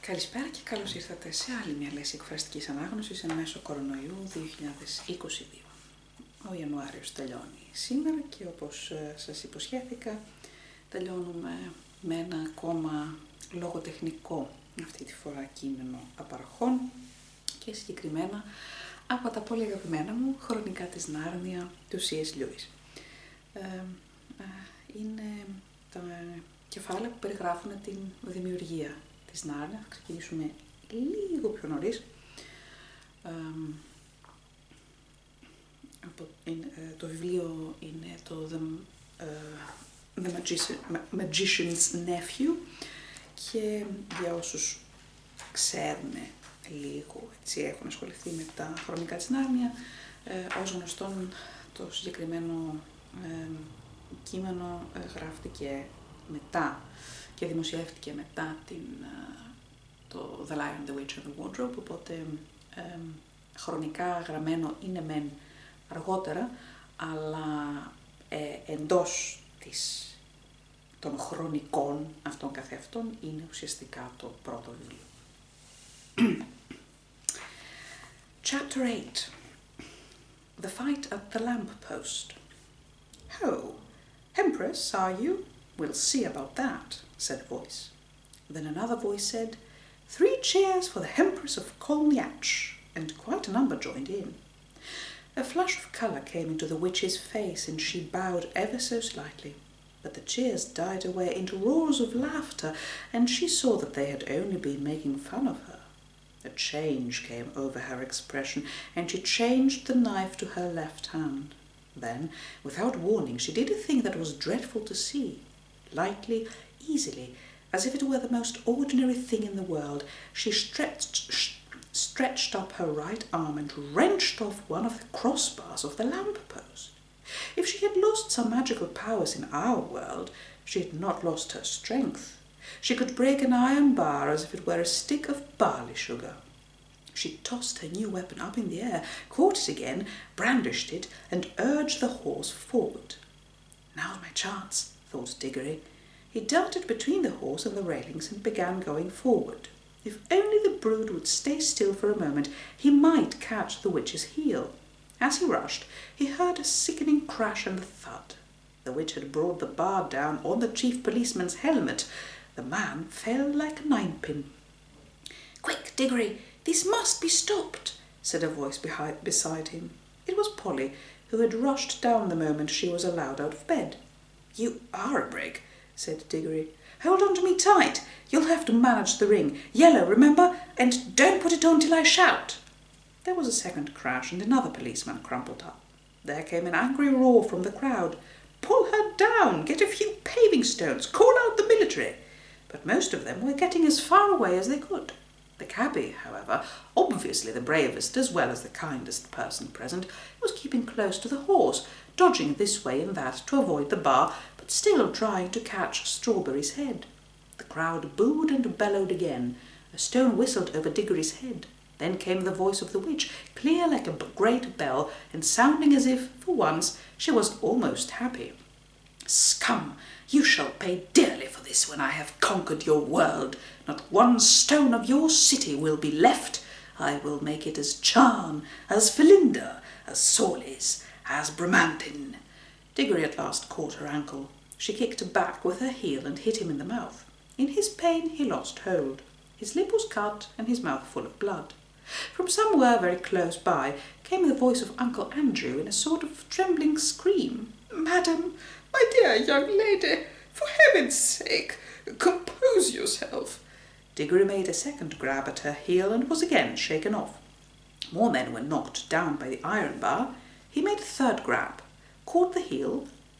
Καλησπέρα και καλώς ήρθατε σε άλλη μια λέξη εκφραστικής ανάγνωσης εν μέσω κορονοϊού 2022. Ο Ιανουάριος τελειώνει σήμερα και όπως σας υποσχέθηκα τελειώνουμε με ένα ακόμα λογοτεχνικό αυτή τη φορά κείμενο απαρχών και συγκεκριμένα από τα πολύ αγαπημένα μου χρονικά της Νάρνια του C.S. Lewis. Είναι τα κεφάλαια που περιγράφουν την δημιουργία της Νάρνια. Θα ξεκινήσουμε λίγο πιο νωρίς. Το βιβλίο είναι το The Magician's Nephew και για όσους ξέρουν λίγο, έτσι, έχουν ασχοληθεί με τα χρονικά της Νάρνια, ως γνωστόν το συγκεκριμένο κείμενο γράφτηκε μετά και δημοσιεύτηκε μετά το The Lion, the Witch and the Wardrobe, οπότε χρονικά γραμμένο είναι μεν αργότερα, αλλά εντός των χρονικών αυτών καθεαυτών είναι ουσιαστικά το πρώτο βιβλίο. Chapter 8. The Fight at the Lamp Post. "Ho, Empress, are you? We'll see about that," said a voice. Then another voice said, "3 cheers for the Empress of Kolniach," and quite a number joined in. A flush of colour came into the witch's face, and she bowed ever so slightly. But the cheers died away into roars of laughter, and she saw that they had only been making fun of her. A change came over her expression, and she changed the knife to her left hand. Then, without warning, she did a thing that was dreadful to see. Lightly, easily, as if it were the most ordinary thing in the world, she stretched up her right arm and wrenched off one of the crossbars of the lamp-post. If she had lost some magical powers in our world, she had not lost her strength. She could break an iron bar as if it were a stick of barley sugar. She tossed her new weapon up in the air, caught it again, brandished it, and urged the horse forward. "Now's my chance," thought Diggory. He darted between the horse and the railings and began going forward. If only the brood would stay still for a moment, he might catch the witch's heel. As he rushed, he heard a sickening crash and a thud. The witch had brought the bar down on the chief policeman's helmet. The man fell like a ninepin. "Quick, Diggory, this must be stopped," said a voice beside him. It was Polly, who had rushed down the moment she was allowed out of bed. "You are a brick," said Diggory. "Hold on to me tight. You'll have to manage the ring. Yellow, remember? And don't put it on till I shout." There was a second crash, and another policeman crumpled up. There came an angry roar from the crowd. "Pull her down! Get a few paving stones! Call out the military!" But most of them were getting as far away as they could. The cabby, however, obviously the bravest as well as the kindest person present, was keeping close to the horse, dodging this way and that to avoid the bar, but still trying to catch Strawberry's head. The crowd booed and bellowed again. A stone whistled over Diggory's head. Then came the voice of the witch, clear like a great bell, and sounding as if, for once, she was almost happy. "Scum! You shall pay dearly for this when I have conquered your world. Not one stone of your city will be left. I will make it as Charn, as Philinda, as Sorlis, as Bramandin." Diggory at last caught her ankle. She kicked back with her heel and hit him in the mouth. In his pain he lost hold. His lip was cut and his mouth full of blood. From somewhere very close by came the voice of Uncle Andrew in a sort of trembling scream. "Madam, my dear young lady, for heaven's sake, compose yourself." Diggory made a second grab at her heel and was again shaken off. More men were knocked down by the iron bar. He made a third grab, caught the heel,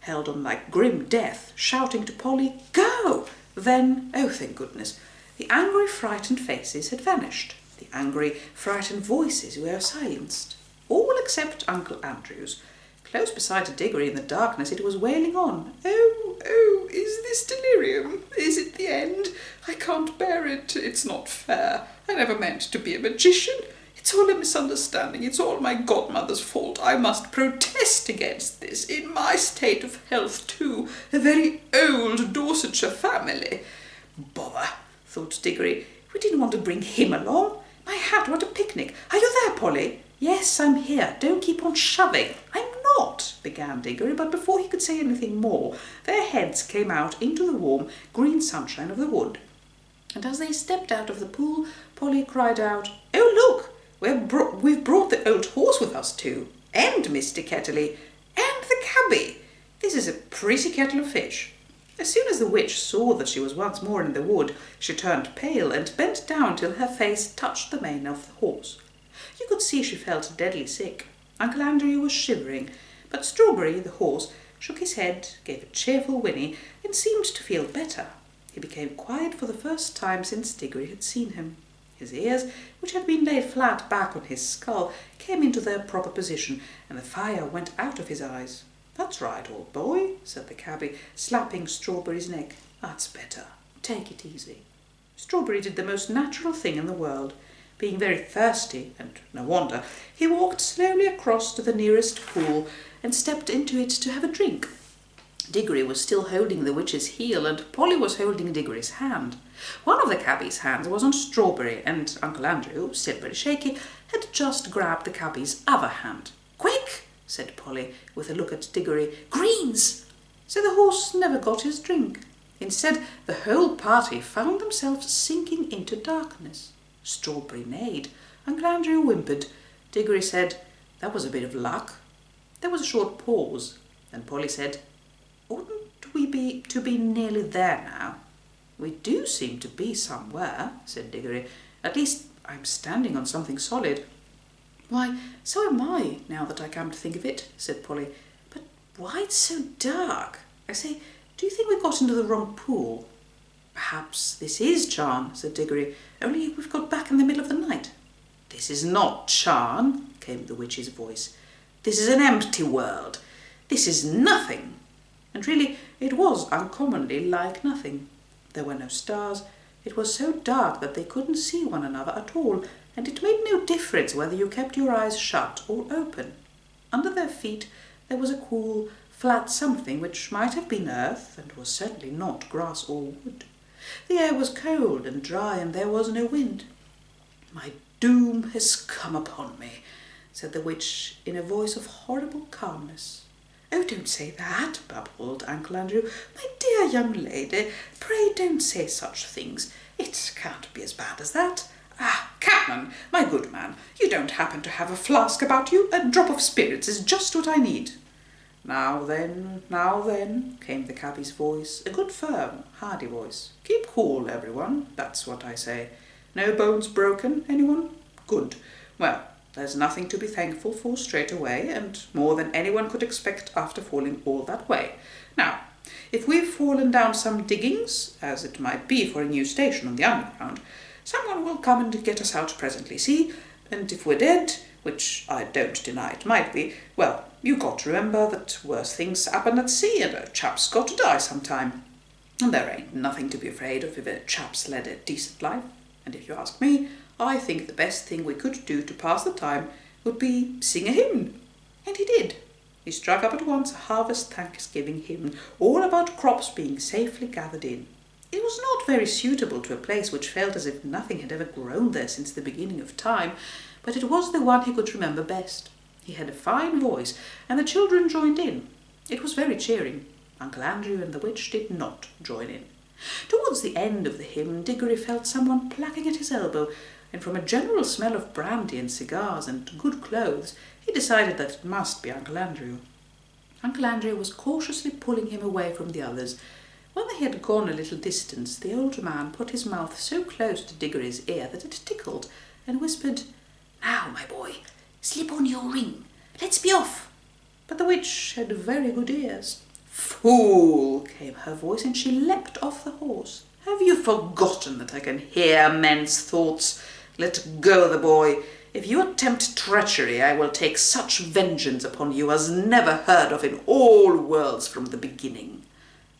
held on like grim death, shouting to Polly, "Go!" Then, oh thank goodness, the angry, frightened faces had vanished. The angry, frightened voices were silenced. All except Uncle Andrew's. Close beside Diggory in the darkness it was wailing on. Oh, is this delirium? Is it the end? I can't bear it. It's not fair. I never meant to be a magician. It's all a misunderstanding. It's all my godmother's fault. I must protest against this. In my state of health, too. A very old Dorsetshire family. Bother, thought Diggory. It didn't want to bring him along. My hat, what a picnic. Are you there, Polly? Yes, I'm here. Don't keep on shoving. I'm not, began Diggory, but before he could say anything more, their heads came out into the warm, green sunshine of the wood. And as they stepped out of the pool, Polly cried out, "Oh, look! We've brought the old horse with us too, and Mr. Kettley, and the cabby. This is a pretty kettle of fish." As soon as the witch saw that she was once more in the wood, she turned pale and bent down till her face touched the mane of the horse. You could see she felt deadly sick. Uncle Andrew was shivering, but Strawberry, the horse, shook his head, gave a cheerful whinny, and seemed to feel better. He became quiet for the first time since Diggory had seen him. His ears, which had been laid flat back on his skull, came into their proper position, and the fire went out of his eyes. "That's right, old boy," said the cabby, slapping Strawberry's neck. "That's better. Take it easy." Strawberry did the most natural thing in the world. Being very thirsty, and no wonder, he walked slowly across to the nearest pool and stepped into it to have a drink. Diggory was still holding the witch's heel, and Polly was holding Diggory's hand. One of the cabby's hands was on Strawberry, and Uncle Andrew, still very shaky, had just grabbed the cabby's other hand. "Quick!" said Polly, with a look at Diggory. "Greens!" So the horse never got his drink. Instead, the whole party found themselves sinking into darkness. Strawberry neighed. Uncle Andrew whimpered. Diggory said, "That was a bit of luck." There was a short pause. Then Polly said, "Oughtn't we be nearly there now?" "We do seem to be somewhere," said Diggory. "At least I'm standing on something solid." "Why, so am I, now that I come to think of it," said Polly. "But why it's so dark? I say, do you think we got into the wrong pool?" "Perhaps this is Charn," said Diggory, "only we've got back in the middle of the night." "This is not Charn," came the witch's voice. "This is an empty world. This is nothing." And really, it was uncommonly like nothing. There were no stars. It was so dark that they couldn't see one another at all, and it made no difference whether you kept your eyes shut or open. Under their feet there was a cool, flat something which might have been earth, and was certainly not grass or wood. The air was cold and dry, and there was no wind. "My doom has come upon me," said the witch in a voice of horrible calmness. "Oh, don't say that," babbled Uncle Andrew. "My dear young lady, pray don't say such things. It can't be as bad as that. Ah, cabman, my good man, you don't happen to have a flask about you? A drop of spirits is just what I need." Now then," came the cabby's voice, a good firm, hearty voice. "Keep cool, everyone, that's what I say. No bones broken, anyone? Good. Well, there's nothing to be thankful for straight away, and more than anyone could expect after falling all that way. Now, if we've fallen down some diggings, as it might be for a new station on the underground, someone will come and get us out presently, see? And if we're dead, which I don't deny it might be, well, you got to remember that worse things happen at sea, and a chap's got to die sometime. And there ain't nothing to be afraid of if a chap's led a decent life. And if you ask me, I think the best thing we could do to pass the time would be sing a hymn." And he did. He struck up at once a harvest Thanksgiving hymn, all about crops being safely gathered in. It was not very suitable to a place which felt as if nothing had ever grown there since the beginning of time, but it was the one he could remember best. He had a fine voice, and the children joined in. It was very cheering. Uncle Andrew and the witch did not join in. Towards the end of the hymn, Diggory felt someone plucking at his elbow, and from a general smell of brandy and cigars and good clothes, he decided that it must be Uncle Andrew. Uncle Andrew was cautiously pulling him away from the others. When they had gone a little distance, the old man put his mouth so close to Diggory's ear that it tickled, and whispered, "Now, my boy, slip on your ring. Let's be off." But the witch had very good ears. "Fool!" came her voice, and she leapt off the horse. "Have you forgotten that I can hear men's thoughts? Let go the boy. If you attempt treachery, I will take such vengeance upon you as never heard of in all worlds from the beginning.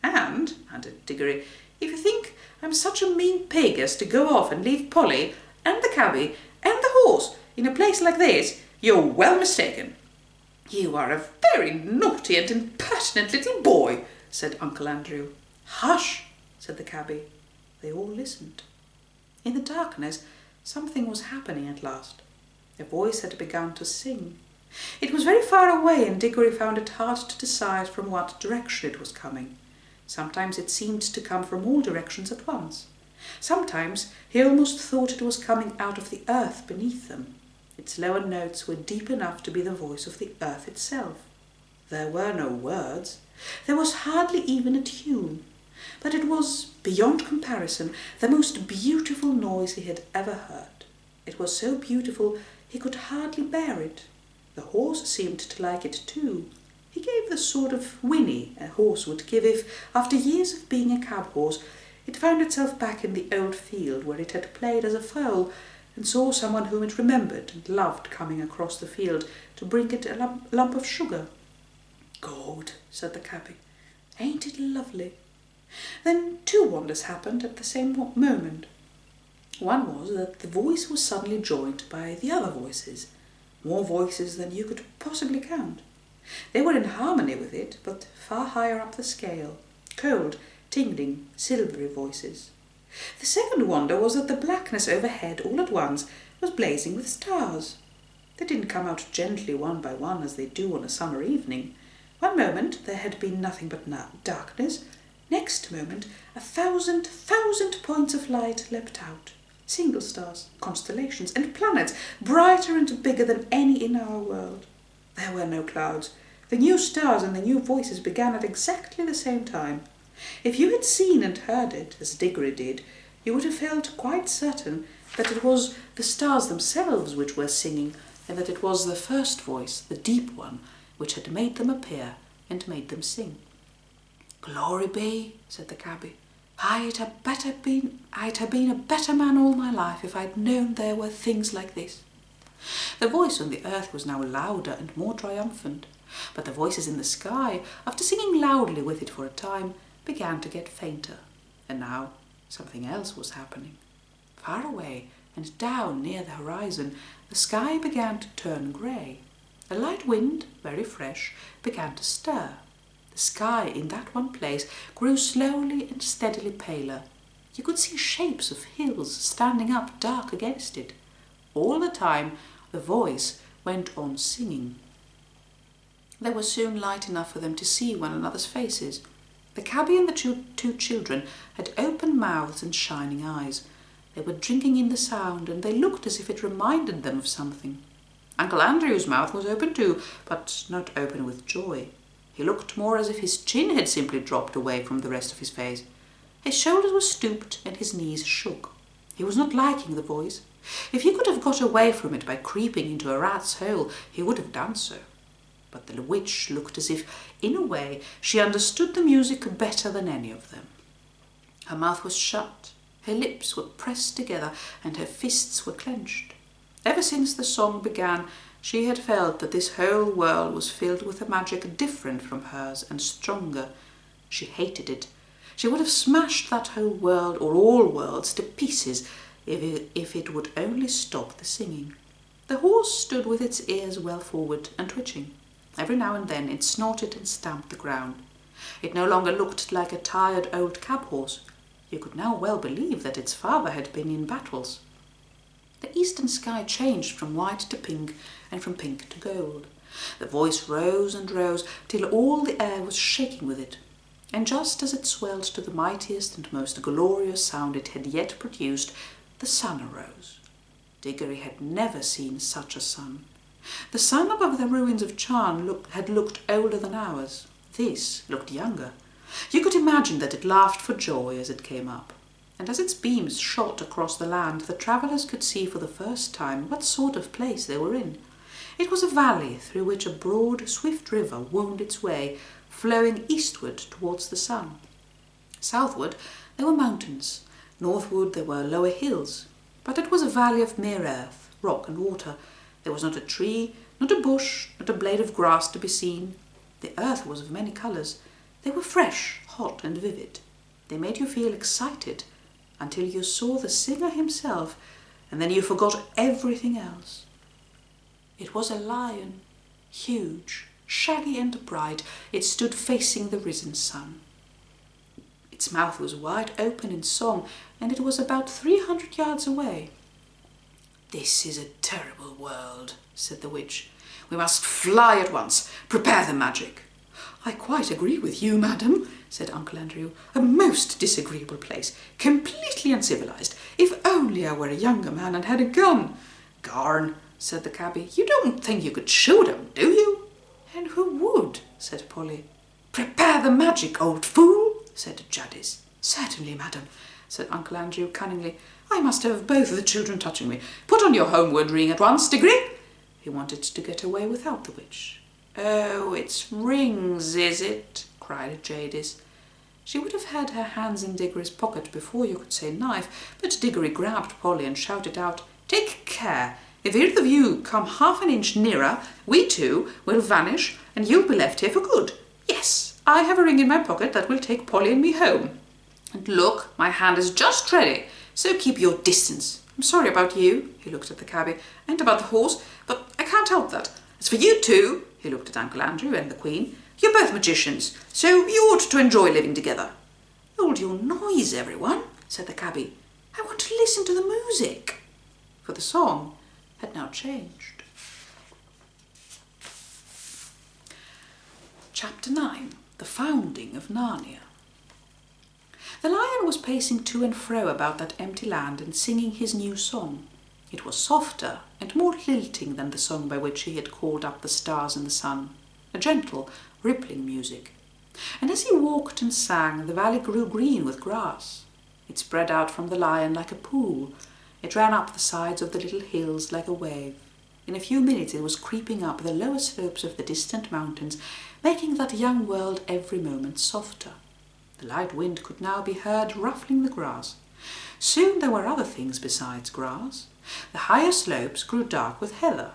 And," added Diggory, "if you think I'm such a mean pig as to go off and leave Polly and the cabby and the horse in a place like this, you're well mistaken." "You are a very naughty and impertinent little boy," said Uncle Andrew. "Hush," said the cabby. They all listened. In the darkness, something was happening at last. A voice had begun to sing. It was very far away, and Diggory found it hard to decide from what direction it was coming. Sometimes it seemed to come from all directions at once. Sometimes he almost thought it was coming out of the earth beneath them. Its lower notes were deep enough to be the voice of the earth itself. There were no words. There was hardly even a tune. But it was, beyond comparison, the most beautiful noise he had ever heard. It was so beautiful he could hardly bear it. The horse seemed to like it too. He gave the sort of whinny a horse would give if, after years of being a cab horse, it found itself back in the old field where it had played as a foal, and saw someone whom it remembered and loved coming across the field to bring it a lump of sugar. "God," said the cabby, "ain't it lovely?" Then two wonders happened at the same moment. One was that the voice was suddenly joined by the other voices, more voices than you could possibly count. They were in harmony with it, but far higher up the scale, cold, tingling, silvery voices. The second wonder was that the blackness overhead all at once was blazing with stars. They didn't come out gently one by one as they do on a summer evening. One moment there had been nothing but darkness. Next moment 1,000 points of light leapt out. Single stars, constellations, and planets, brighter and bigger than any in our world. There were no clouds. The new stars and the new voices began at exactly the same time. If you had seen and heard it, as Diggory did, you would have felt quite certain that it was the stars themselves which were singing, and that it was the first voice, the deep one, which had made them appear and made them sing. "Glory be," said the cabby. I'd have been a better man all my life if I'd known there were things like this." The voice on the earth was now louder and more triumphant, but the voices in the sky, after singing loudly with it for a time, began to get fainter. And now something else was happening. Far away and down near the horizon, the sky began to turn grey. A light wind, very fresh, began to stir. The sky in that one place grew slowly and steadily paler. You could see shapes of hills standing up dark against it. All the time the voice went on singing. There was soon light enough for them to see one another's faces. The cabby and the two children had open mouths and shining eyes. They were drinking in the sound, and they looked as if it reminded them of something. Uncle Andrew's mouth was open too, but not open with joy. He looked more as if his chin had simply dropped away from the rest of his face. His shoulders were stooped and his knees shook. He was not liking the voice. If he could have got away from it by creeping into a rat's hole, he would have done so. But the witch looked as if, in a way, she understood the music better than any of them. Her mouth was shut, her lips were pressed together, and her fists were clenched. Ever since the song began, she had felt that this whole world was filled with a magic different from hers and stronger. She hated it. She would have smashed that whole world, or all worlds, to pieces if it would only stop the singing. The horse stood with its ears well forward and twitching. Every now and then it snorted and stamped the ground. It no longer looked like a tired old cab horse. You could now well believe that its father had been in battles. The eastern sky changed from white to pink, and from pink to gold. The voice rose and rose, till all the air was shaking with it. And just as it swelled to the mightiest and most glorious sound it had yet produced, the sun arose. Diggory had never seen such a sun. The sun above the ruins of Charn had looked older than ours. This looked younger. You could imagine that it laughed for joy as it came up. And as its beams shot across the land, the travellers could see for the first time what sort of place they were in. It was a valley through which a broad, swift river wound its way, flowing eastward towards the sun. Southward there were mountains. Northward there were lower hills. But it was a valley of mere earth, rock and water. There was not a tree, not a bush, not a blade of grass to be seen. The earth was of many colours. They were fresh, hot, and vivid. They made you feel excited, until you saw the singer himself, and then you forgot everything else. It was a lion, huge, shaggy and bright. It stood facing the risen sun. Its Its mouth was wide open in song, and it was about 300 yards away. "This is a terrible world," said the witch. "We must fly at once. Prepare the magic." "I quite agree with you, madam," said Uncle Andrew. "A most disagreeable place, completely uncivilized. If only I were a younger man and had a gun." "Garn," said the cabby. "You don't think you could shoot 'em, do you?" "And who would?" said Polly. "Prepare the magic, old fool," said Jadis. "Certainly, madam," said Uncle Andrew cunningly. "I must have both the children touching me. Put on your homeward ring at once, Diggory." He wanted to get away without the witch. "Oh, it's rings, is it?" cried Jadis. She would have had her hands in Diggory's pocket before you could say knife, but Diggory grabbed Polly and shouted out, "Take care! If either of you come half an inch nearer, we two will vanish and you'll be left here for good. Yes, I have a ring in my pocket that will take Polly and me home. And look, my hand is just ready, so keep your distance. I'm sorry about you," he looked at the cabby, "and about the horse, but I can't help that. As for you two," he looked at Uncle Andrew and the Queen, "you're both magicians, so you ought to enjoy living together." "Hold your noise, everyone," said the cabby. "I want to listen to the music." For the song had now changed. Chapter 9. The Founding of Narnia. The lion was pacing to and fro about that empty land and singing his new song. It was softer and more lilting than the song by which he had called up the stars and the sun, a gentle, rippling music. And as he walked and sang, the valley grew green with grass. It spread out from the lion like a pool. It ran up the sides of the little hills like a wave. In a few minutes it was creeping up the lower slopes of the distant mountains, making that young world every moment softer. The light wind could now be heard ruffling the grass. Soon there were other things besides grass. The higher slopes grew dark with heather.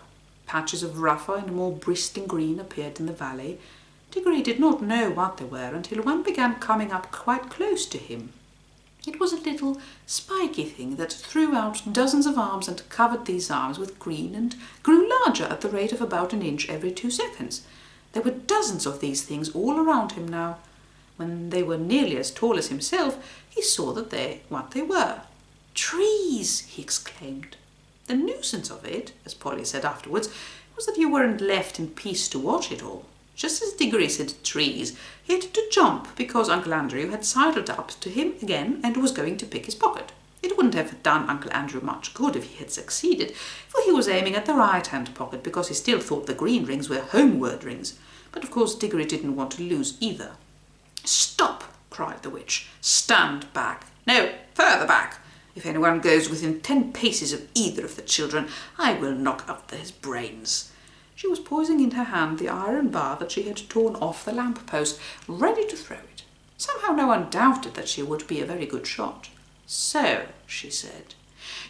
Patches of rougher and more bristling green appeared in the valley. Diggory did not know what they were until one began coming up quite close to him. It was a little spiky thing that threw out dozens of arms and covered these arms with green and grew larger at the rate of about an inch every 2 seconds. There were dozens of these things all around him now. When they were nearly as tall as himself, he saw what they were. "Trees!" he exclaimed. The nuisance of it, as Polly said afterwards, was that you weren't left in peace to watch it all. Just as Diggory said trees, he had to jump because Uncle Andrew had sidled up to him again and was going to pick his pocket. It wouldn't have done Uncle Andrew much good if he had succeeded, for he was aiming at the right-hand pocket because he still thought the green rings were homeward rings. But of course Diggory didn't want to lose either. "Stop!" cried the witch. "Stand back. No, further back. If anyone goes within 10 paces of either of the children, I will knock out his brains." She was poising in her hand the iron bar that she had torn off the lamp-post, ready to throw it. Somehow no one doubted that she would be a very good shot. "So," she said,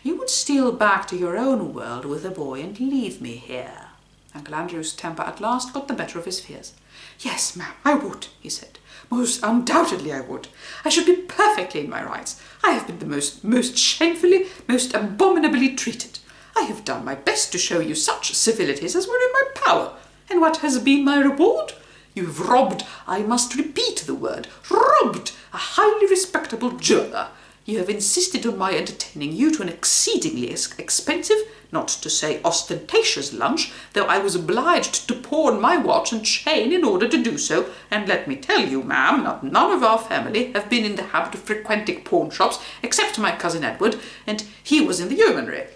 "you would steal back to your own world with the boy and leave me here." Uncle Andrew's temper at last got the better of his fears. "Yes, ma'am, I would," he said. "Most undoubtedly I would. I should be perfectly in my rights. I have been the most shamefully, most abominably treated. I have done my best to show you such civilities as were in my power. And what has been my reward? You have robbed, I must repeat the word, robbed a highly respectable jeweller. You have insisted on my entertaining you to an exceedingly expensive, not to say ostentatious lunch, though I was obliged to pawn my watch and chain in order to do so, and let me tell you, ma'am, that none of our family have been in the habit of frequenting pawn shops, except my cousin Edward, and he was in the yeomanry.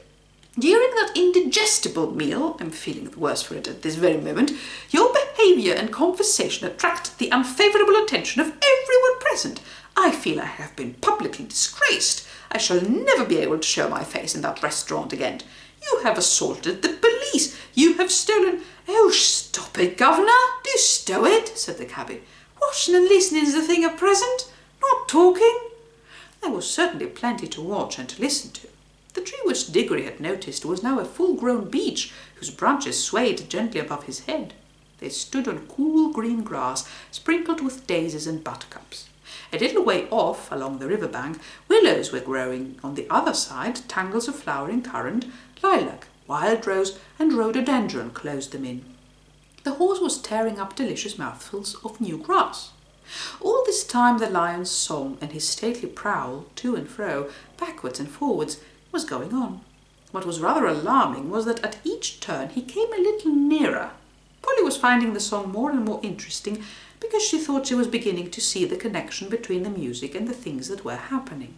During that indigestible meal, I'm feeling the worse for it at this very moment, your behaviour and conversation attracted the unfavourable attention of everyone present. I feel I have been publicly disgraced. I shall never be able to show my face in that restaurant again. You have assaulted the police. You have stolen—" "Oh, stop it, governor. Do stow it," said the cabby. "Watching and listening is the thing at present, not talking." There was certainly plenty to watch and to listen to. The tree which Diggory had noticed was now a full-grown beech, whose branches swayed gently above his head. They stood on cool green grass, sprinkled with daisies and buttercups. A little way off, along the river bank, willows were growing. On the other side, tangles of flowering currant, lilac, wild rose, and rhododendron closed them in. The horse was tearing up delicious mouthfuls of new grass. All this time the lion's song and his stately prowl, to and fro, backwards and forwards, was going on. What was rather alarming was that at each turn he came a little nearer. Polly was finding the song more and more interesting because she thought she was beginning to see the connection between the music and the things that were happening.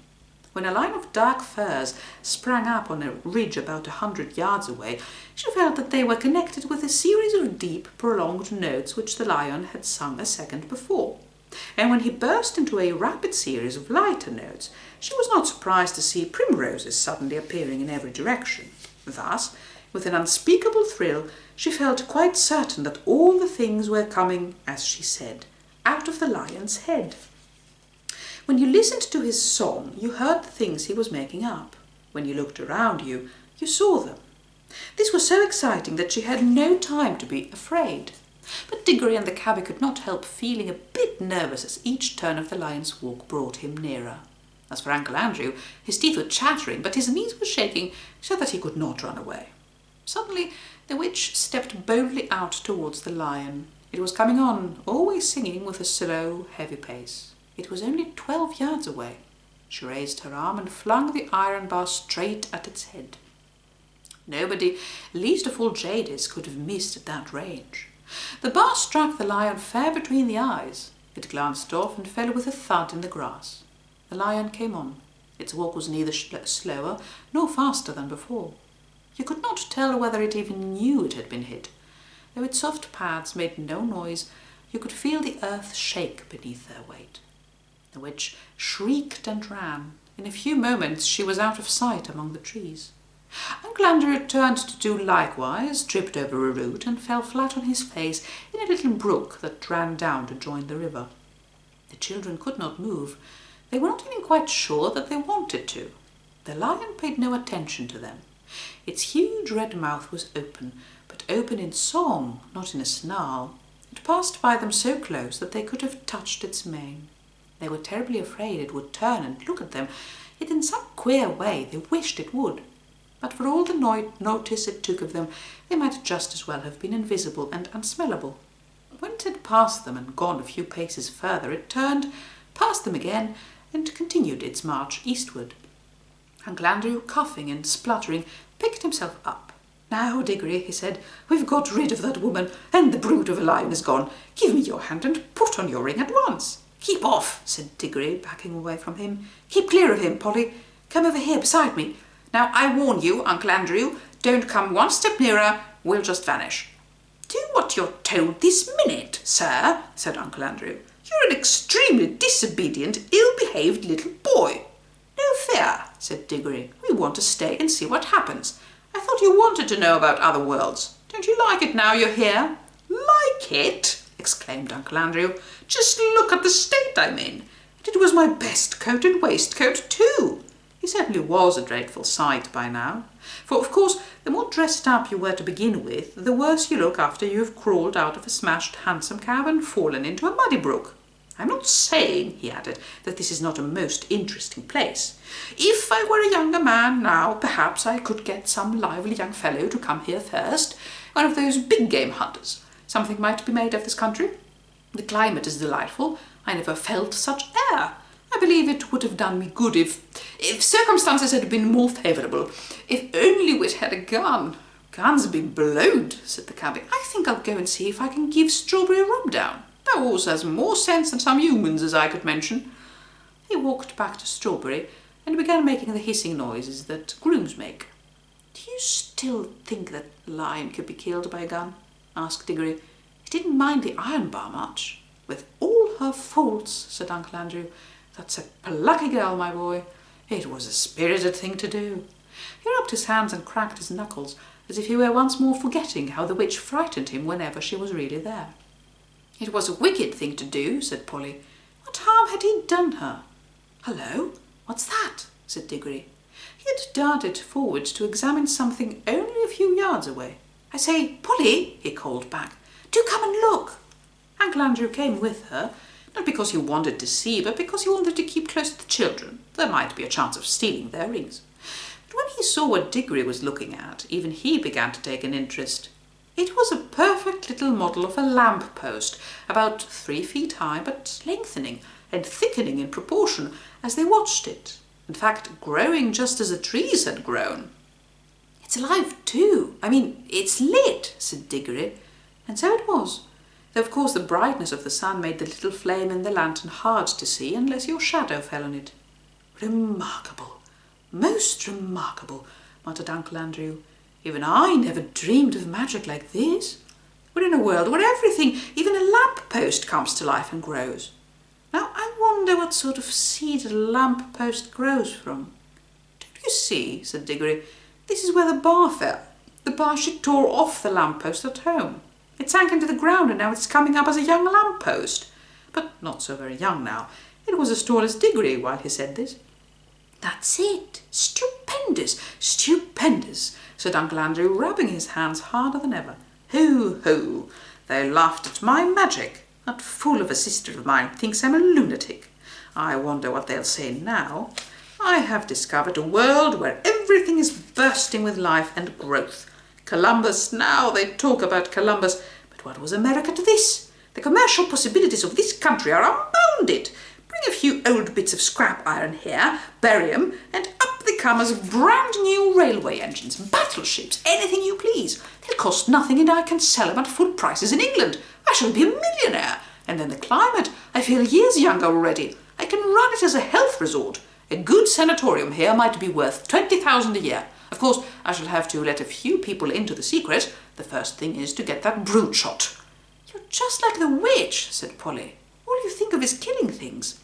When a line of dark firs sprang up on a ridge about 100 yards away, she felt that they were connected with a series of deep, prolonged notes which the lion had sung a second before. And when he burst into a rapid series of lighter notes, she was not surprised to see primroses suddenly appearing in every direction. Thus, with an unspeakable thrill, she felt quite certain that all the things were coming, as she said, out of the lion's head. When you listened to his song, you heard the things he was making up. When you looked around you, you saw them. This was so exciting that she had no time to be afraid. But Diggory and the cabby could not help feeling a bit nervous as each turn of the lion's walk brought him nearer. As for Uncle Andrew, his teeth were chattering, but his knees were shaking so that he could not run away. Suddenly, the witch stepped boldly out towards the lion. It was coming on, always singing with a slow, heavy pace. It was only 12 yards away. She raised her arm and flung the iron bar straight at its head. Nobody, least of all Jadis, could have missed at that range. The bar struck the lion fair between the eyes. It glanced off and fell with a thud in the grass. The lion came on. Its walk was neither slower nor faster than before. You could not tell whether it even knew it had been hit. Though its soft pads made no noise, you could feel the earth shake beneath their weight. The witch shrieked and ran. In a few moments she was out of sight among the trees. Uncle Andrew turned to do likewise, tripped over a root, and fell flat on his face in a little brook that ran down to join the river. The children could not move. They were not even quite sure that they wanted to. The lion paid no attention to them. Its huge red mouth was open, but open in song, not in a snarl. It passed by them so close that they could have touched its mane. They were terribly afraid it would turn and look at them, yet in some queer way they wished it would. But for all the notice it took of them, they might just as well have been invisible and unsmellable. When it had passed them and gone a few paces further, it turned, passed them again, and continued its march eastward. Uncle Andrew, coughing and spluttering, picked himself up. "Now, Diggory," he said, "we've got rid of that woman, and the brute of a lion is gone. Give me your hand and put on your ring at once." "Keep off," said Diggory, backing away from him. "Keep clear of him, Polly. Come over here beside me. Now, I warn you, Uncle Andrew, don't come one step nearer. We'll just vanish." "Do what you're told this minute, sir," said Uncle Andrew. "You're an extremely disobedient, ill-behaved little boy." "No fear," said Diggory. "We want to stay and see what happens. I thought you wanted to know about other worlds. Don't you like it now you're here?" "Like it?" exclaimed Uncle Andrew. "Just look at the state I'm in. And it was my best coat and waistcoat too." He certainly was a dreadful sight by now. For, of course, the more dressed up you were to begin with, the worse you look after you have crawled out of a smashed hansom cab and fallen into a muddy brook. "I'm not saying," he added, "that this is not a most interesting place. If I were a younger man now, perhaps I could get some lively young fellow to come here first, one of those big game hunters. Something might be made of this country. The climate is delightful. I never felt such air. I believe it would have done me good if circumstances had been more favourable. If only we'd had a gun." "Guns be blowed," said the cabby. "I think I'll go and see if I can give Strawberry a rub down. That horse has more sense than some humans, as I could mention." He walked back to Strawberry and began making the hissing noises that grooms make. "Do you still think that lion could be killed by a gun?" asked Diggory. He didn't mind the iron bar much. "With all her faults," said Uncle Andrew. "That's a plucky girl, my boy. It was a spirited thing to do." He rubbed his hands and cracked his knuckles, as if he were once more forgetting how the witch frightened him whenever she was really there. "It was a wicked thing to do," said Polly. "What harm had he done her?" "Hullo, what's that?" said Diggory. He had darted forward to examine something only a few yards away. "I say, Polly," he called back, "do come and look." Uncle Andrew came with her, not because he wanted to see, but because he wanted to keep close to the children. There might be a chance of stealing their rings. But when he saw what Diggory was looking at, even he began to take an interest. It was a perfect little model of a lamp post, about 3 feet high, but lengthening and thickening in proportion as they watched it. In fact, growing just as the trees had grown. "It's alive too. I mean, it's lit," said Diggory. And so it was, though of course the brightness of the sun made the little flame in the lantern hard to see unless your shadow fell on it. "Remarkable, most remarkable," muttered Uncle Andrew. "Even I never dreamed of magic like this. We're in a world where everything, even a lamp-post, comes to life and grows. Now I wonder what sort of seed a lamp-post grows from." "Don't you see," said Diggory, "this is where the bar fell. The bar she tore off the lamp-post at home. It sank into the ground and now it's coming up as a young lamp-post. But not so very young now. It was as tall as Diggory while he said this." "That's it. Stupendous, stupendous," said Uncle Andrew, rubbing his hands harder than ever. "Ho, ho! They laughed at my magic. That fool of a sister of mine thinks I'm a lunatic. I wonder what they'll say now. I have discovered a world where everything is bursting with life and growth. Columbus, now they talk about Columbus, but what was America to this? The commercial possibilities of this country are unbounded. Bring a few old bits of scrap iron here, bury 'em, and up they come as brand new railway engines, battleships, anything you please. They'll cost nothing and I can sell 'em at full prices in England. I shall be a millionaire. And then the climate, I feel years younger already. I can run it as a health resort. A good sanatorium here might be worth 20,000 a year. Of course, I shall have to let a few people into the secret. The first thing is to get that brood shot." "You're just like the witch," said Polly. "All you think of is killing things."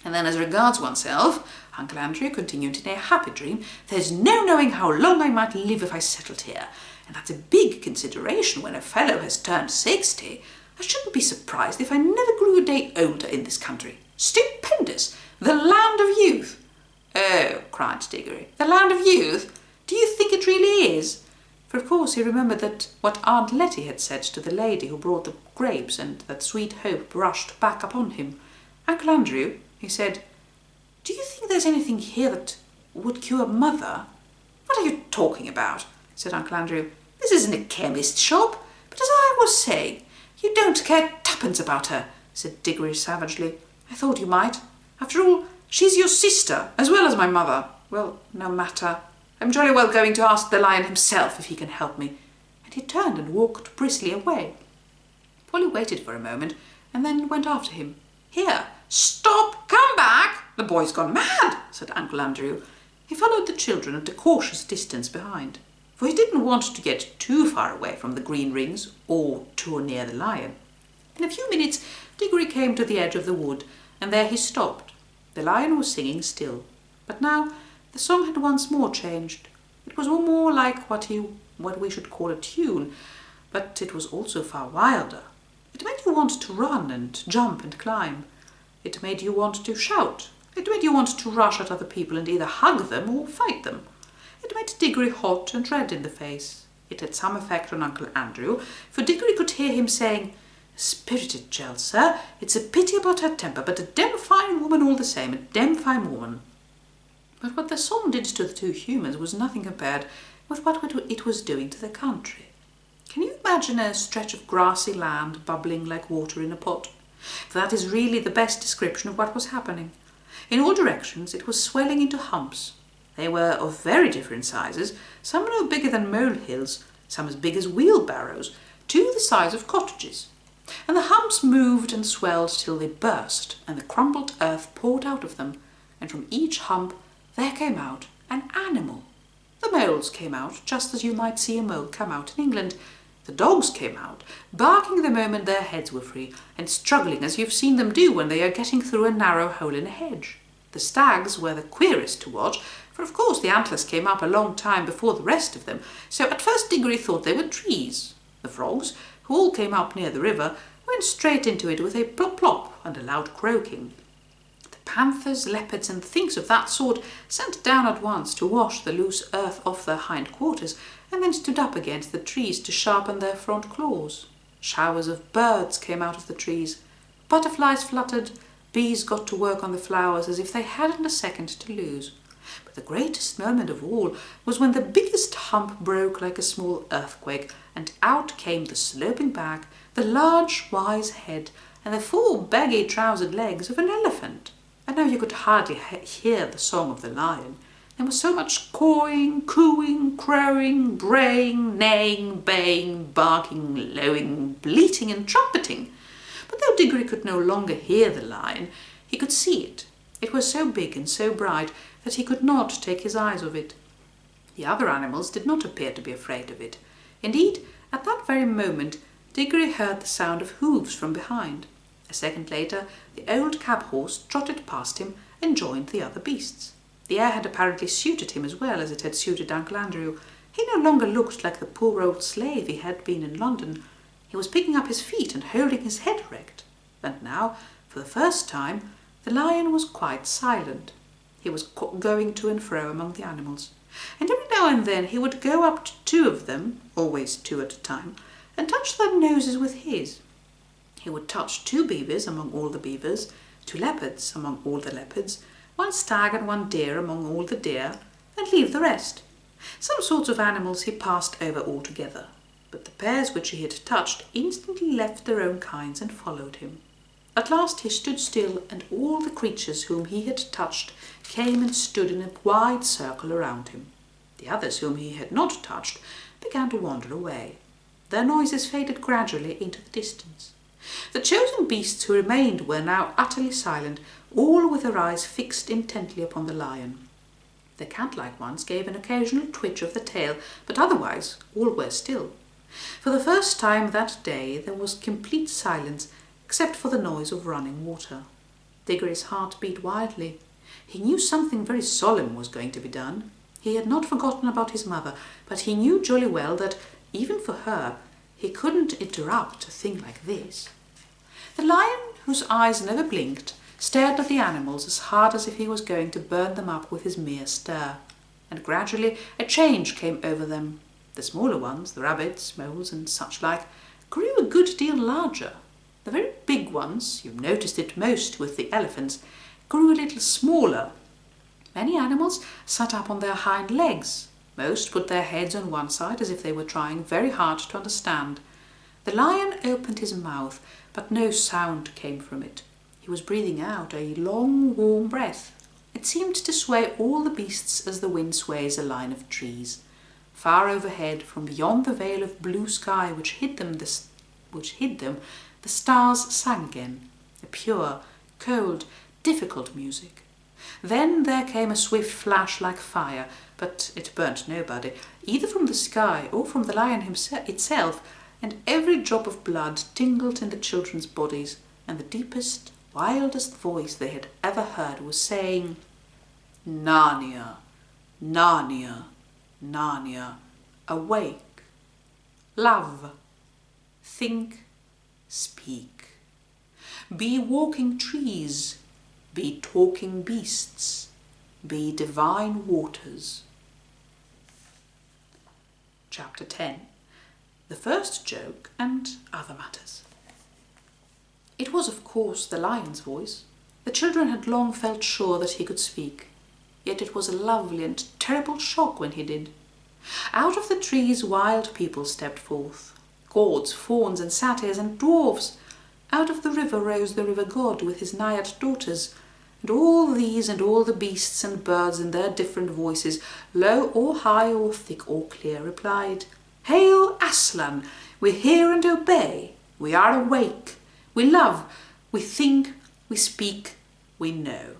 "And then as regards oneself," Uncle Andrew continued in a happy dream, "there's no knowing how long I might live if I settled here. And that's a big consideration when a fellow has turned 60. I shouldn't be surprised if I never grew a day older in this country. Stupendous! The land of youth." "Oh," cried Diggory, "the land of youth? Do you think it really is?" For of course he remembered that what Aunt Letty had said to the lady who brought the grapes, and that sweet hope rushed back upon him. "Uncle Andrew," he said, "do you think there's anything here that would cure Mother?" "What are you talking about?" said Uncle Andrew. "This isn't a chemist's shop. But as I was saying, you don't care twopence about her," said Diggory savagely. "I thought you might. After all, she's your sister as well as my mother. Well, no matter. I'm jolly well going to ask the lion himself if he can help me." And he turned and walked briskly away. Polly waited for a moment and then went after him. "Here, stop, come back. The boy's gone mad," said Uncle Andrew. He followed the children at a cautious distance behind, for he didn't want to get too far away from the green rings or too near the lion. In a few minutes Diggory came to the edge of the wood, and there he stopped. The lion was singing still, but now the song had once more changed. It was more like what we should call a tune, but it was also far wilder. It made you want to run and jump and climb. It made you want to shout. It made you want to rush at other people and either hug them or fight them. It made Diggory hot and red in the face. It had some effect on Uncle Andrew, for Diggory could hear him saying, "A spirited child, sir. It's a pity about her temper, but a dem fine woman all the same, a dem fine woman." But what the song did to the two humans was nothing compared with what it was doing to the country. Can you imagine a stretch of grassy land bubbling like water in a pot? For that is really the best description of what was happening. In all directions it was swelling into humps. They were of very different sizes, some no bigger than molehills, some as big as wheelbarrows, two the size of cottages. And the humps moved and swelled till they burst, and the crumbled earth poured out of them, and from each hump there came out an animal. The moles came out, just as you might see a mole come out in England. The dogs came out, barking the moment their heads were free, and struggling as you've seen them do when they are getting through a narrow hole in a hedge. The stags were the queerest to watch, for of course the antlers came up a long time before the rest of them, so at first Diggory thought they were trees. The frogs, who all came up near the river, went straight into it with a plop-plop and a loud croaking. The panthers, leopards, and things of that sort sat down at once to wash the loose earth off their hind quarters, and then stood up against the trees to sharpen their front claws. Showers of birds came out of the trees. Butterflies fluttered, bees got to work on the flowers as if they hadn't a second to lose. But the greatest moment of all was when the biggest hump broke like a small earthquake, and out came the sloping back, the large wise head, and the 4 baggy trousered legs of an elephant. And now you could hardly hear the song of the lion. There was so much cawing, cooing, crowing, braying, neighing, baying, barking, lowing, bleating and trumpeting. But though Diggory could no longer hear the lion, he could see it. It was so big and so bright that he could not take his eyes off it. The other animals did not appear to be afraid of it. Indeed, at that very moment, Diggory heard the sound of hoofs from behind. A second later, the old cab horse trotted past him and joined the other beasts. The air had apparently suited him as well as it had suited Uncle Andrew. He no longer looked like the poor old slave he had been in London. He was picking up his feet and holding his head erect. And now, for the first time, the lion was quite silent. He was going to and fro among the animals, and every now and then he would go up to 2 of them, always 2 at a time, and touch their noses with his. He would touch 2 beavers among all the beavers, 2 leopards among all the leopards, 1 stag and 1 deer among all the deer, and leave the rest. Some sorts of animals he passed over altogether, but the pairs which he had touched instantly left their own kinds and followed him. At last he stood still, and all the creatures whom he had touched came and stood in a wide circle around him. The others whom he had not touched began to wander away. Their noises faded gradually into the distance. The chosen beasts who remained were now utterly silent, all with their eyes fixed intently upon the lion. The cat-like ones gave an occasional twitch of the tail, but otherwise all were still. For the first time that day there was complete silence, except for the noise of running water. Diggory's heart beat wildly. He knew something very solemn was going to be done. He had not forgotten about his mother, but he knew jolly well that, even for her, he couldn't interrupt a thing like this. The lion, whose eyes never blinked, stared at the animals as hard as if he was going to burn them up with his mere stare, and gradually a change came over them. The smaller ones, the rabbits, moles, and such like, grew a good deal larger. The very big ones, you noticed it most with the elephants, grew a little smaller. Many animals sat up on their hind legs. Most put their heads on one side as if they were trying very hard to understand. The lion opened his mouth, but no sound came from it. He was breathing out a long, warm breath. It seemed to sway all the beasts as the wind sways a line of trees. Far overhead, from beyond the veil of blue sky which hid them, the stars sang again, a pure, cold, difficult music. Then there came a swift flash like fire, but it burnt nobody, either from the sky or from the lion itself, and every drop of blood tingled in the children's bodies, and the deepest, wildest voice they had ever heard was saying, "Narnia, Narnia, Narnia, awake, love, think, speak. Be walking trees, be talking beasts, be divine waters." Chapter 10. The First Joke and Other Matters. It was, of course, the lion's voice. The children had long felt sure that he could speak, yet it was a lovely and terrible shock when he did. Out of the trees wild people stepped forth, gourds, fauns and satyrs and dwarfs. Out of the river rose the river god with his naiad daughters, and all these and all the beasts and birds in their different voices, low or high or thick or clear, replied, "Hail, Aslan! We hear and obey. We are awake. We love. We think. We speak. We know."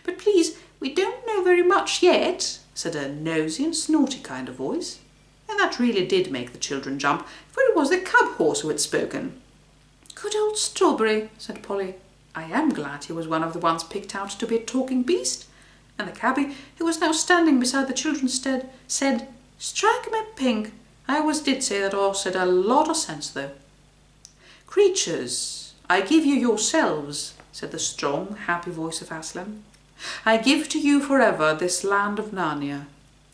"But please, we don't know very much yet," said a nosy and snorty kind of voice. And that really did make the children jump, for it was the cab horse who had spoken. "Good old Strawberry," said Polly. "I am glad he was one of the ones picked out to be a talking beast." And the cabby, who was now standing beside the children, said, "Strike me pink. I always did say that horse had a lot of sense, though." "Creatures, I give you yourselves," said the strong, happy voice of Aslan. "I give to you forever this land of Narnia.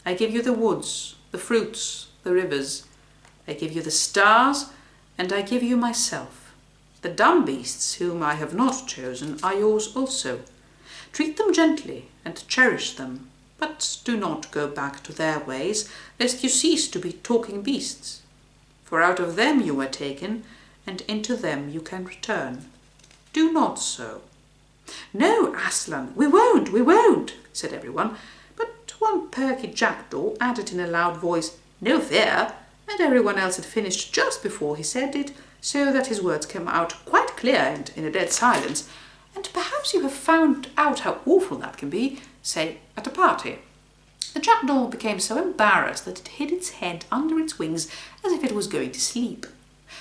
I give you the woods, the fruits, the rivers. I give you the stars, and I give you myself. The dumb beasts whom I have not chosen are yours also. Treat them gently and cherish them. But do not go back to their ways, lest you cease to be talking beasts. For out of them you were taken, and into them you can return. Do not so." "No, Aslan, we won't," said everyone. But one perky jackdaw added in a loud voice, "No fear," and everyone else had finished just before he said it, so that his words came out quite clear and in a dead silence. And perhaps you have found out how awful that can be, say, at a party. The jackdaw became so embarrassed that it hid its head under its wings as if it was going to sleep.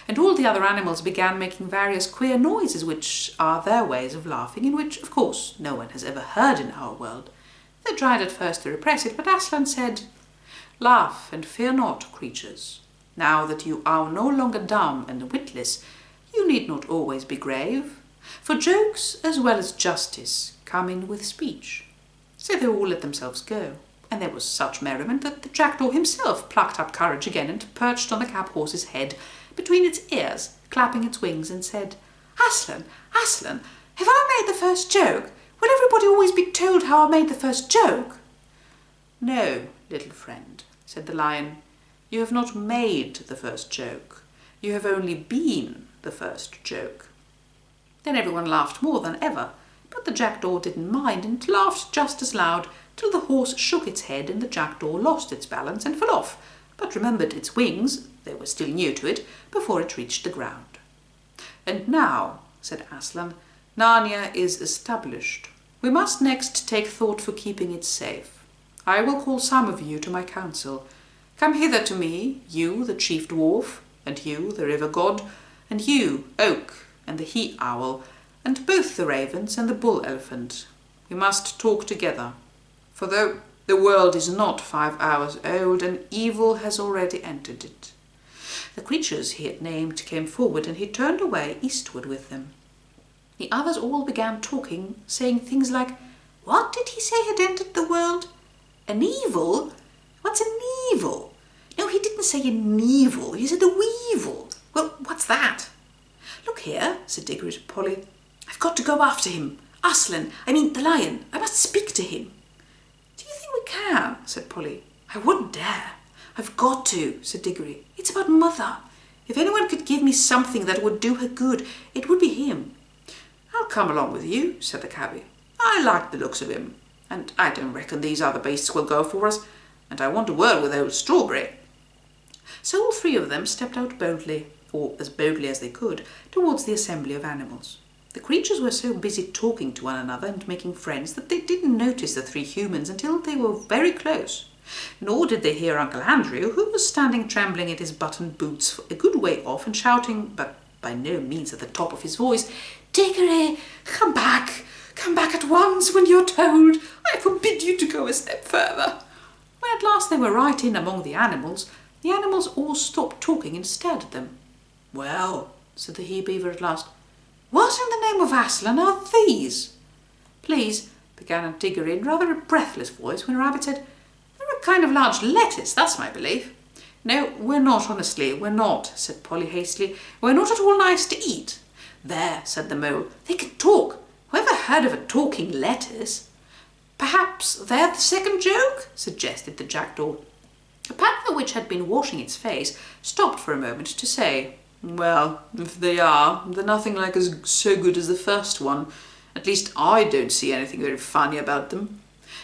And all the other animals began making various queer noises, which are their ways of laughing, in which, of course, no one has ever heard in our world. They tried at first to repress it, but Aslan said, "Laugh and fear not, creatures. Now that you are no longer dumb and witless, you need not always be grave, for jokes as well as justice come in with speech." So they all let themselves go, and there was such merriment that the jackdaw himself plucked up courage again and perched on the cab horse's head between its ears, clapping its wings, and said, "Aslan, Aslan, have I made the first joke? Will everybody always be told how I made the first joke?" "No, little friend," said the lion, "you have not made the first joke. You have only been the first joke." Then everyone laughed more than ever, but the jackdaw didn't mind and laughed just as loud till the horse shook its head and the jackdaw lost its balance and fell off, but remembered its wings, they were still new to it, before it reached the ground. "And now," said Aslan, "Narnia is established. We must next take thought for keeping it safe. I will call some of you to my council. Come hither to me, you, the chief dwarf, and you, the river god, and you, Oak, and the he-owl, and both the ravens and the bull-elephant. We must talk together. For though the world is not 5 hours old, an evil has already entered it." The creatures he had named came forward, and he turned away eastward with them. The others all began talking, saying things like, "What did he say had entered the world? An evil? What's an evil? No, he didn't say an evil, he said a weevil. Well, what's that?" "Look here," said Diggory to Polly, "I've got to go after him. Aslan, the lion. I must speak to him." "Do you think we can?" said Polly. "I wouldn't dare." "I've got to," said Diggory. "It's about Mother. If anyone could give me something that would do her good, it would be him." "I'll come along with you," said the cabby. "I like the looks of him, and I don't reckon these other beasts will go for us, and I want a word with old Strawberry." So all three of them stepped out boldly, or as boldly as they could, towards the assembly of animals. The creatures were so busy talking to one another and making friends that they didn't notice the three humans until they were very close. Nor did they hear Uncle Andrew, who was standing trembling in his buttoned boots a good way off and shouting, but by no means at the top of his voice, "Diggory, come back at once when you're told. I forbid you to go a step further." When at last they were right in among the animals all stopped talking and stared at them. "Well," said the he-beaver at last, "what in the name of Aslan are these?" "Please," began Diggory in rather a breathless voice, when Rabbit said, "They're a kind of large lettuce, that's my belief." "No, we're not, honestly, we're not," said Polly hastily. "We're not at all nice to eat." "There," said the mole, "they can talk. Whoever heard of a talking lettuce?" "Perhaps they're the second joke?" suggested the jackdaw. The panther, which had been washing its face, stopped for a moment to say, "Well, if they are, they're nothing like so good as the first one. At least I don't see anything very funny about them."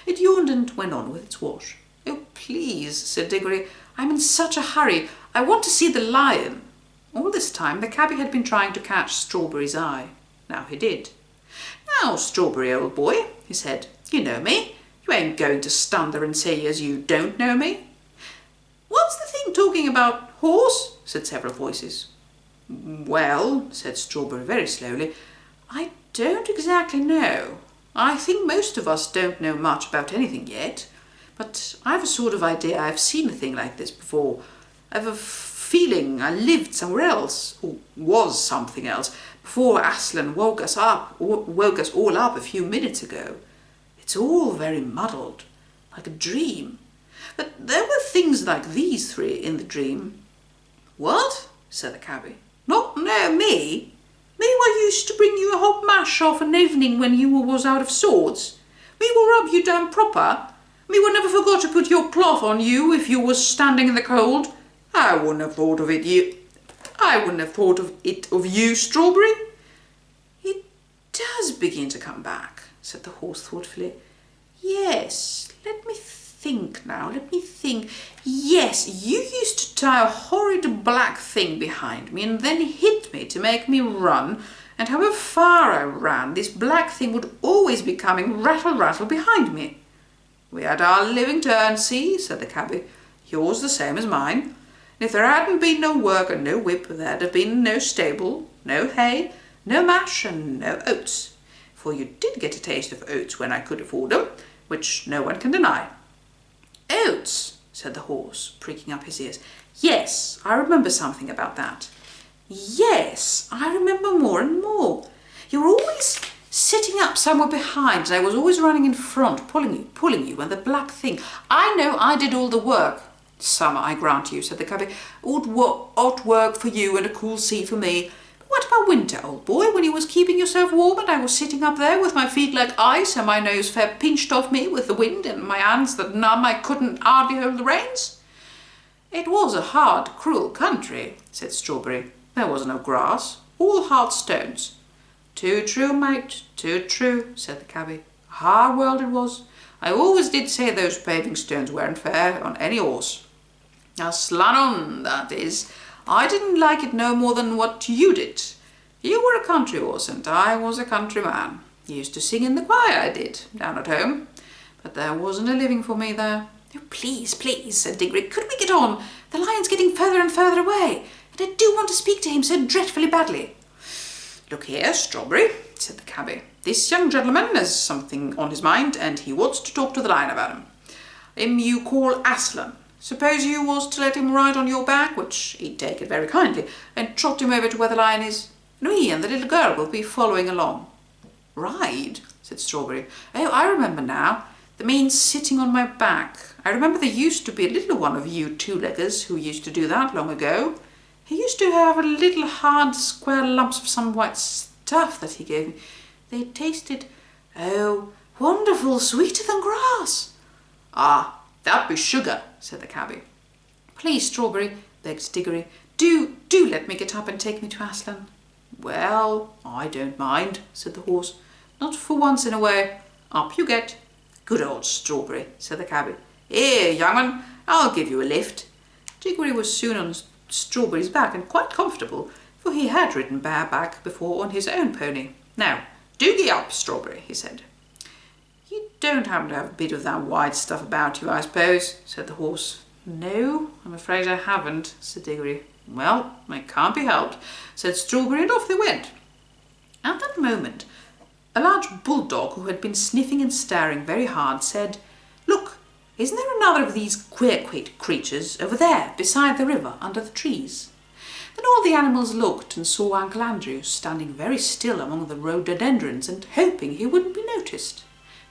It yawned and went on with its wash. "Oh, please," said Diggory, "I'm in such a hurry. I want to see the lion." All this time the cabby had been trying to catch Strawberry's eye. Now he did. "Now, Strawberry, old boy," he said, "you know me. You ain't going to stand there and say as you don't know me." "What's the thing talking about, horse?" said several voices. "Well," said Strawberry very slowly, "I don't exactly know. I think most of us don't know much about anything yet, but I've a sort of idea I've seen a thing like this before. I've a feeling I lived somewhere else, or was something else, before Aslan woke us all up a few minutes ago. It's all very muddled, like a dream. But there were things like these three in the dream." "What?" said the cabby. "Not know me? Me what used to bring you a hot mash of an evening when you was out of sorts? Me will rub you down proper? Me would never forgot to put your cloth on you if you was standing in the cold. I wouldn't have thought of it of you, Strawberry. It does begin to come back, said the horse thoughtfully. Yes, let me think now, Yes, you used to tie a horrid black thing behind me and then hit me to make me run, and however far I ran, this black thing would always be coming rattle, rattle behind me. We had our living turn, see, said the cabby. Yours the same as mine. And if there hadn't been no work and no whip, there'd have been no stable, no hay, no mash and no oats. For you did get a taste of oats when I could afford them, which no one can deny. Oats, said the horse, pricking up his ears. Yes, I remember something about that. Yes, I remember more and more. You were always sitting up somewhere behind, and I was always running in front, pulling you, and the black thing. I know I did all the work. Summer, I grant you, said the cabby. Hot work for you and a cool sea for me. But what about winter, old boy, when you was keeping yourself warm and I was sitting up there with my feet like ice and my nose fair pinched off me with the wind and my hands that numb I couldn't hardly hold the reins? It was a hard, cruel country, said Strawberry. There was no grass, all hard stones. Too true, mate, too true, said the cabby. A hard world it was. I always did say those paving stones weren't fair on any horse. Now, Slannon, that is, I didn't like it no more than what you did. You were a country horse and I was a country man. Used to sing in the choir, I did, down at home. But there wasn't a living for me there. Oh, please, please, said Diggory, could we get on? The lion's getting further and further away, and I do want to speak to him so dreadfully badly. Look here, Strawberry, said the cabby. This young gentleman has something on his mind, and he wants to talk to the lion about him. Him you call Aslan. Suppose you was to let him ride on your back, which he'd take it very kindly, and trot him over to where the lion is, and he and the little girl will be following along. Ride, said Strawberry. Oh, I remember now. The means sitting on my back. I remember there used to be a little one of you two-leggers who used to do that long ago. He used to have a little hard square lumps of some white stuff that he gave me. They tasted, oh, wonderful, sweeter than grass. Ah, that be sugar, said the cabby. Please, Strawberry, begged Diggory, do let me get up and take me to Aslan. Well, I don't mind, said the horse. Not for once in a way. Up you get. Good old Strawberry, said the cabby. Here, young one, I'll give you a lift. Diggory was soon on Strawberry's back and quite comfortable, for he had ridden bareback before on his own pony. Now, do get up, Strawberry, he said. You don't happen to have a bit of that white stuff about you, I suppose, said the horse. No, I'm afraid I haven't, said Diggory. Well, it can't be helped, said Strawberry, and off they went. At that moment, a large bulldog who had been sniffing and staring very hard said, Look, isn't there another of these queer creatures over there beside the river under the trees? Then all the animals looked and saw Uncle Andrew standing very still among the rhododendrons and hoping he wouldn't be noticed.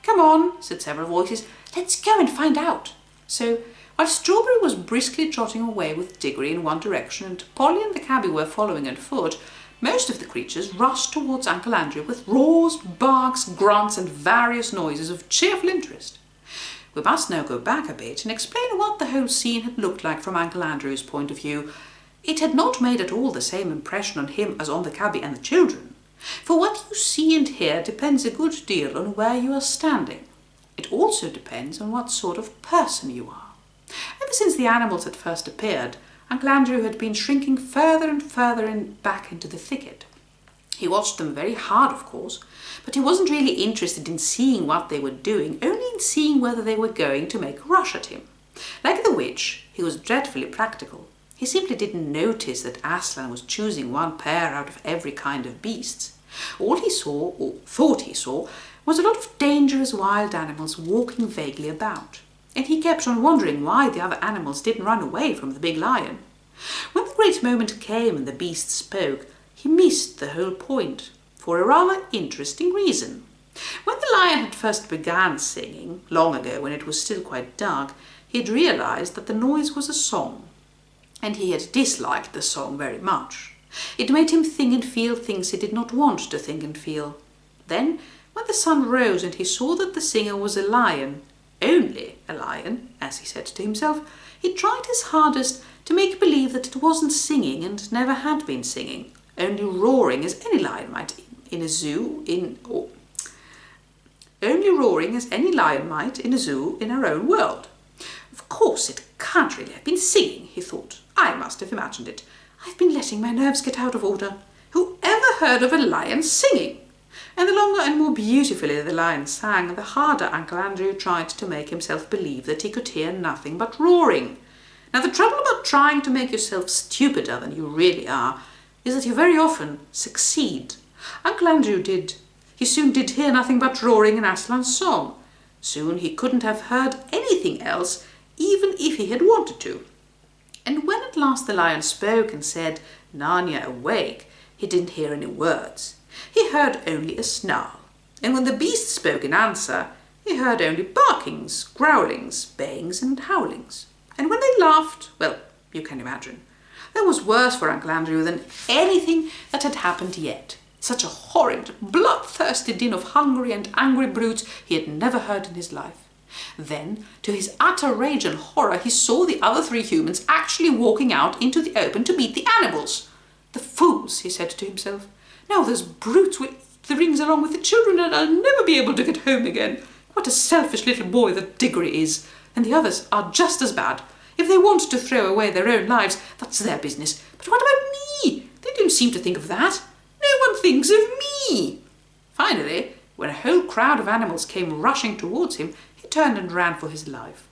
Come on, said several voices, let's go and find out. So, while Strawberry was briskly trotting away with Diggory in one direction and Polly and the cabby were following on foot, most of the creatures rushed towards Uncle Andrew with roars, barks, grunts and various noises of cheerful interest. We must now go back a bit and explain what the whole scene had looked like from Uncle Andrew's point of view. It had not made at all the same impression on him as on the cabby and the children, for what you see and hear depends a good deal on where you are standing. It also depends on what sort of person you are. Ever since the animals had first appeared, Uncle Andrew had been shrinking further and further back into the thicket. He watched them very hard, of course, but he wasn't really interested in seeing what they were doing, only in seeing whether they were going to make a rush at him. Like the witch, he was dreadfully practical. He simply didn't notice that Aslan was choosing one pair out of every kind of beasts. All he saw, or thought he saw, was a lot of dangerous wild animals walking vaguely about, and he kept on wondering why the other animals didn't run away from the big lion. When the great moment came and the beast spoke, he missed the whole point, for a rather interesting reason. When the lion had first begun singing, long ago when it was still quite dark, he had realized that the noise was a song, and he had disliked the song very much. It made him think and feel things he did not want to think and feel. Then, when the sun rose and he saw that the singer was a lion, only a lion, as he said to himself, he tried his hardest to make believe that it wasn't singing and never had been singing, only roaring as any lion might in a zoo in our own world. Of course it can't really have been singing, he thought. I must have imagined it. I've been letting my nerves get out of order. Who ever heard of a lion singing? And the longer and more beautifully the lion sang, the harder Uncle Andrew tried to make himself believe that he could hear nothing but roaring. Now, the trouble about trying to make yourself stupider than you really are is that you very often succeed. Uncle Andrew did. He soon did hear nothing but roaring in Aslan's song. Soon he couldn't have heard anything else, even if he had wanted to. And when at last the lion spoke and said, "Narnia, awake," he didn't hear any words. He heard only a snarl. And when the beast spoke in answer, he heard only barkings, growlings, bayings and howlings. And when they laughed, well, you can imagine. That was worse for Uncle Andrew than anything that had happened yet. Such a horrid, bloodthirsty din of hungry and angry brutes he had never heard in his life. Then, to his utter rage and horror, he saw the other 3 humans actually walking out into the open to meet the animals. "The fools," he said to himself. "Now those brutes with the rings along with the children, and I'll never be able to get home again. What a selfish little boy that Diggory is. And the others are just as bad. If they want to throw away their own lives, that's their business. But what about me? They don't seem to think of that. No one thinks of me." Finally, when a whole crowd of animals came rushing towards him, he turned and ran for his life.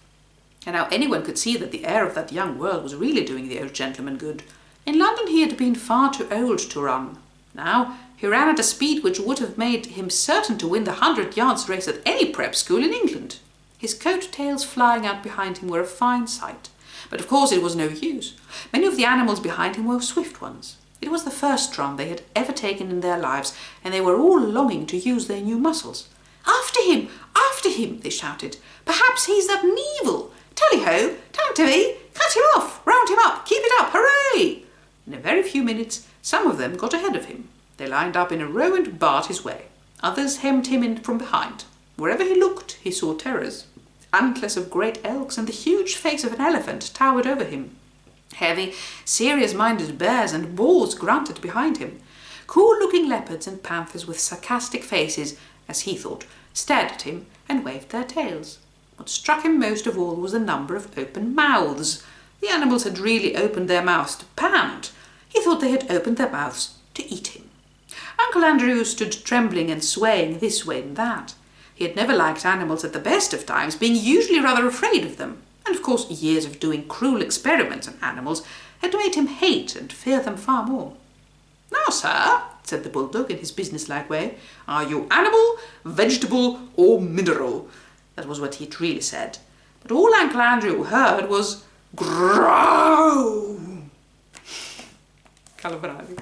And now anyone could see that the air of that young world was really doing the old gentleman good. In London he had been far too old to run. Now he ran at a speed which would have made him certain to win the 100 yards race at any prep school in England. His coat-tails flying out behind him were a fine sight. But of course it was no use. Many of the animals behind him were swift ones. It was the first run they had ever taken in their lives, and they were all longing to use their new muscles. "After him! After him!" they shouted. "Perhaps he's that Neville! Tally-ho! Tantivy! Cut him off! Round him up! Keep it up! Hooray!" In a very few minutes, some of them got ahead of him. They lined up in a row and barred his way. Others hemmed him in from behind. Wherever he looked, he saw terrors. Antlers of great elks and the huge face of an elephant towered over him. Heavy, serious-minded bears and boars grunted behind him. Cool-looking leopards and panthers with sarcastic faces, as he thought, stared at him and waved their tails. What struck him most of all was the number of open mouths. The animals had really opened their mouths to pound. He thought they had opened their mouths to eat him. Uncle Andrew stood trembling and swaying this way and that. He had never liked animals at the best of times, being usually rather afraid of them. And of course years of doing cruel experiments on animals had made him hate and fear them far more. "Now, sir," said the bulldog in his businesslike way, "are you animal, vegetable or mineral?" That was what he'd really said. But all Uncle Andrew heard was "Growl!" Calabrari.